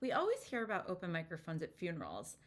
We always hear about open microphones at funerals,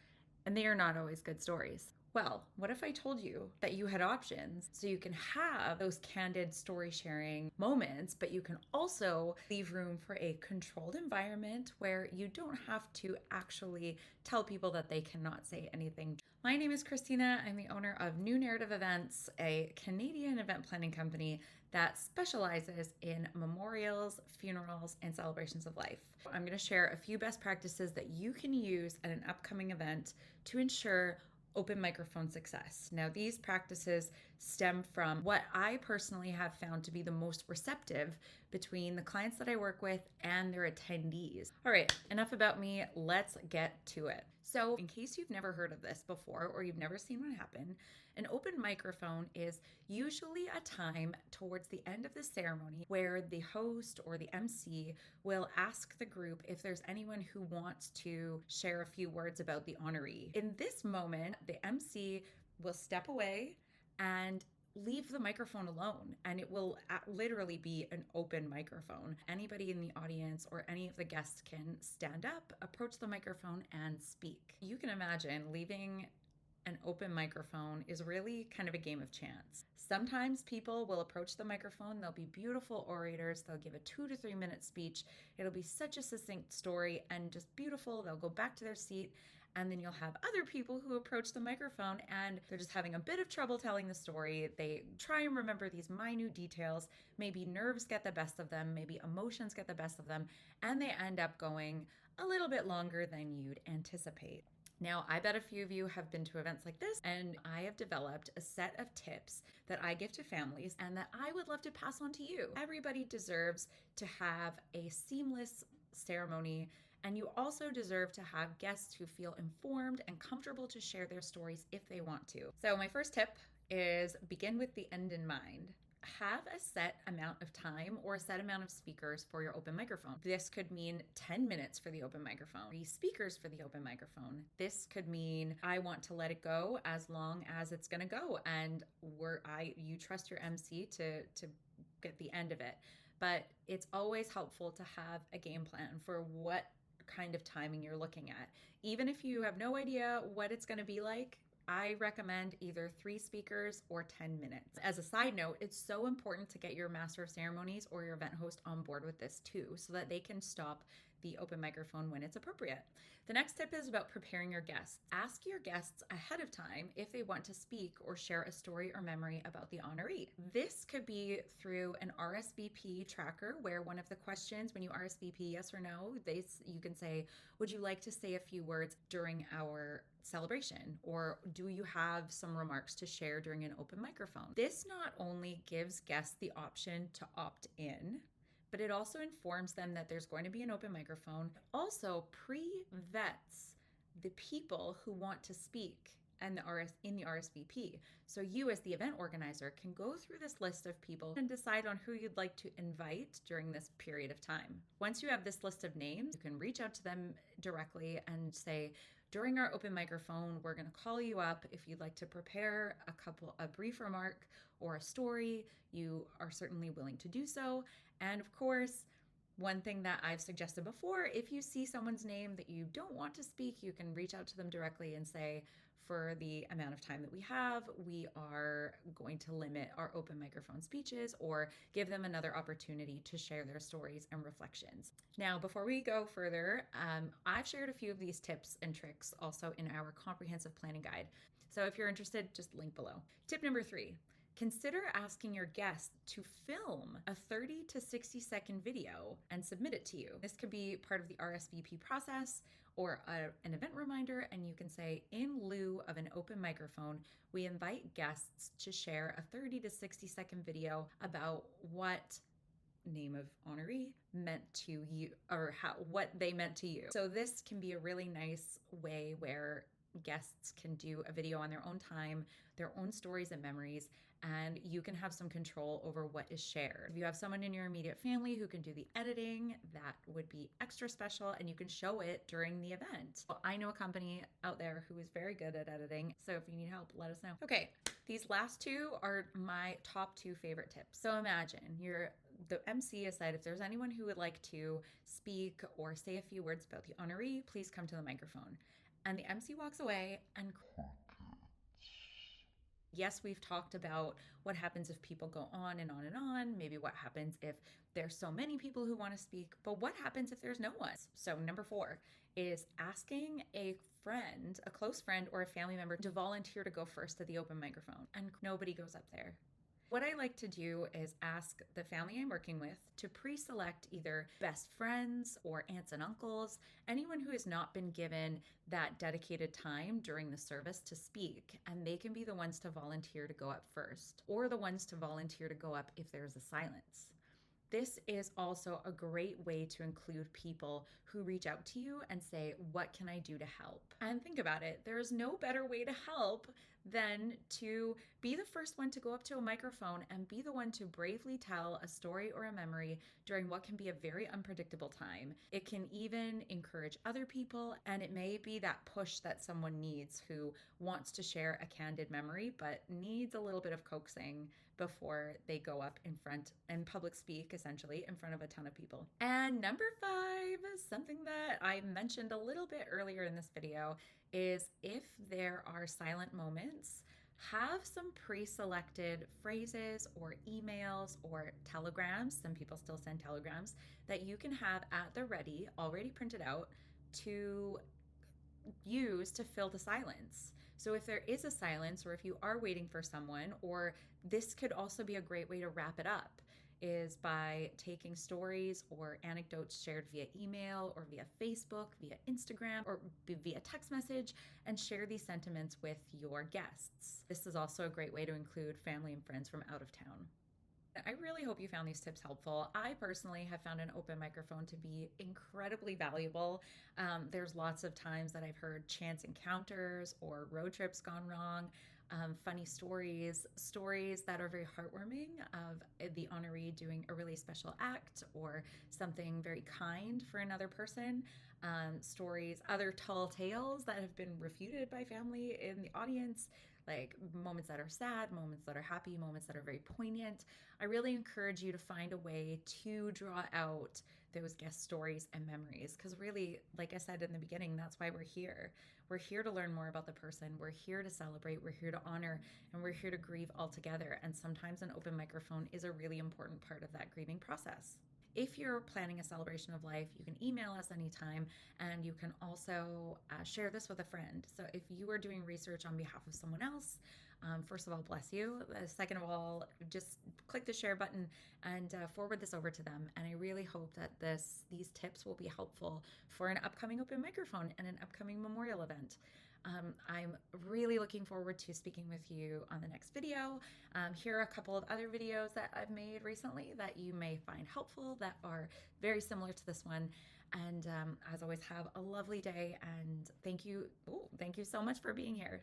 and they are not always good stories. Well, what if I told you that you had options so you can have those candid story sharing moments, but you can also leave room for a controlled environment where you don't have to actually tell people that they cannot say anything? My name is Christina. I'm the owner of New Narrative Events, a Canadian event planning company that specializes in memorials, funerals, and celebrations of life. I'm going to share a few best practices that you can use at an upcoming event to ensure open microphone success. Now, these practices stem from what I personally have found to be the most receptive between the clients that I work with and their attendees. All right, enough about me. Let's get to it. So, in case you've never heard of this before or you've never seen one happen, an open microphone is usually a time towards the end of the ceremony where the host or the MC will ask the group if there's anyone who wants to share a few words about the honoree. In this moment, the MC will step away and leave the microphone alone, and it will literally be an open microphone. Anybody in the audience or any of the guests can stand up, approach the microphone, and speak. You can imagine leaving an open microphone is really kind of a game of chance. Sometimes people will approach the microphone, they'll be beautiful orators, they'll give a 2 to 3 minute speech. It'll be such a succinct story and just beautiful. They'll go back to their seat, and then you'll have other people who approach the microphone and they're just having a bit of trouble telling the story. They try and remember these minute details. Maybe nerves get the best of them, maybe emotions get the best of them, and they end up going a little bit longer than you'd anticipate. Now, I bet a few of you have been to events like this, and I have developed a set of tips that I give to families and that I would love to pass on to you. Everybody deserves to have a seamless ceremony, and you also deserve to have guests who feel informed and comfortable to share their stories if they want to. So my first tip is begin with the end in mind. Have a set amount of time or a set amount of speakers for your open microphone. This could mean 10 minutes for the open microphone, 3 speakers for the open microphone. This could mean I want to let it go as long as it's going to go, and you trust your MC to get the end of it. But it's always helpful to have a game plan for what kind of timing you're looking at. Even if you have no idea what it's going to be like, I recommend either 3 speakers or 10 minutes. As a side note, it's so important to get your master of ceremonies or your event host on board with this too, so that they can stop the open microphone when it's appropriate. The next tip is about preparing your guests. Ask your guests ahead of time if they want to speak or share a story or memory about the honoree. This could be through an RSVP tracker, where one of the questions when you RSVP yes or no, you can say, would you like to say a few words during our celebration, or do you have some remarks to share during an open microphone? This not only gives guests the option to opt in, but it also informs them that there's going to be an open microphone. Also pre-vets the people who want to speak and in the RSVP. So you, as the event organizer, can go through this list of people and decide on who you'd like to invite during this period of time. Once you have this list of names, you can reach out to them directly and say, during our open microphone, we're going to call you up. If you'd like to prepare a brief remark or a story, you are certainly willing to do so. And of course, one thing that I've suggested before, if you see someone's name that you don't want to speak, you can reach out to them directly and say, for the amount of time that we have, we are going to limit our open microphone speeches, or give them another opportunity to share their stories and reflections. Now, before we go further, I've shared a few of these tips and tricks also in our comprehensive planning guide. So if you're interested, just link below. Tip number 3. Consider asking your guests to film a 30 to 60-second video and submit it to you. This could be part of the RSVP process or an event reminder, and you can say, in lieu of an open microphone, we invite guests to share a 30 to 60-second video about what name of honoree meant to you, or what they meant to you. So this can be a really nice way where guests can do a video on their own time, their own stories and memories, and you can have some control over what is shared. If you have someone in your immediate family who can do the editing, that would be extra special, and you can show it during the event. Well, I know a company out there who is very good at editing, so if you need help, let us know. Okay, these last 2 are my top 2 favorite tips. So imagine you're the MC has said if there's anyone who would like to speak or say a few words about the honoree, please come to the microphone. And the MC walks away and yes, we've talked about what happens if people go on and on and on, maybe what happens if there's so many people who want to speak, but what happens if there's no one? So, number 4 is asking a friend, a close friend, or a family member to volunteer to go first to the open microphone, and nobody goes up there. What I like to do is ask the family I'm working with to pre-select either best friends or aunts and uncles, anyone who has not been given that dedicated time during the service to speak, and they can be the ones to volunteer to go up first, or the ones to volunteer to go up if there's a silence. This is also a great way to include people who reach out to you and say, what can I do to help? And think about it, there is no better way to help than to be the first one to go up to a microphone and be the one to bravely tell a story or a memory during what can be a very unpredictable time. It can even encourage other people, and it may be that push that someone needs who wants to share a candid memory but needs a little bit of coaxing before they go up in front and public speak, essentially in front of a ton of people. And number 5, something that I mentioned a little bit earlier in this video, is if there are silent moments, have some pre-selected phrases or emails or telegrams, some people still send telegrams, that you can have at the ready, already printed out, to use to fill the silence. So if there is a silence, or if you are waiting for someone, or this could also be a great way to wrap it up, is by taking stories or anecdotes shared via email or via Facebook, via Instagram, or via text message, and share these sentiments with your guests. This is also a great way to include family and friends from out of town. I really hope you found these tips helpful. I personally have found an open microphone to be incredibly valuable. There's lots of times that I've heard chance encounters or road trips gone wrong, funny stories that are very heartwarming of the honoree doing a really special act or something very kind for another person. Stories, other tall tales that have been refuted by family in the audience, like moments that are sad, moments that are happy, moments that are very poignant. I really encourage you to find a way to draw out those guest stories and memories, because really, like I said in the beginning, that's why we're here. We're here to learn more about the person. We're here to celebrate. We're here to honor, and we're here to grieve all together. And sometimes an open microphone is a really important part of that grieving process. If you're planning a celebration of life, you can email us anytime, and you can also share this with a friend. So if you are doing research on behalf of someone else, first of all, bless you. Second of all, just click the share button and forward this over to them. And I really hope that these tips will be helpful for an upcoming open microphone and an upcoming memorial event. I'm really looking forward to speaking with you on the next video. Here are a couple of other videos that I've made recently that you may find helpful, that are very similar to this one. And as always, have a lovely day, and thank you so much for being here.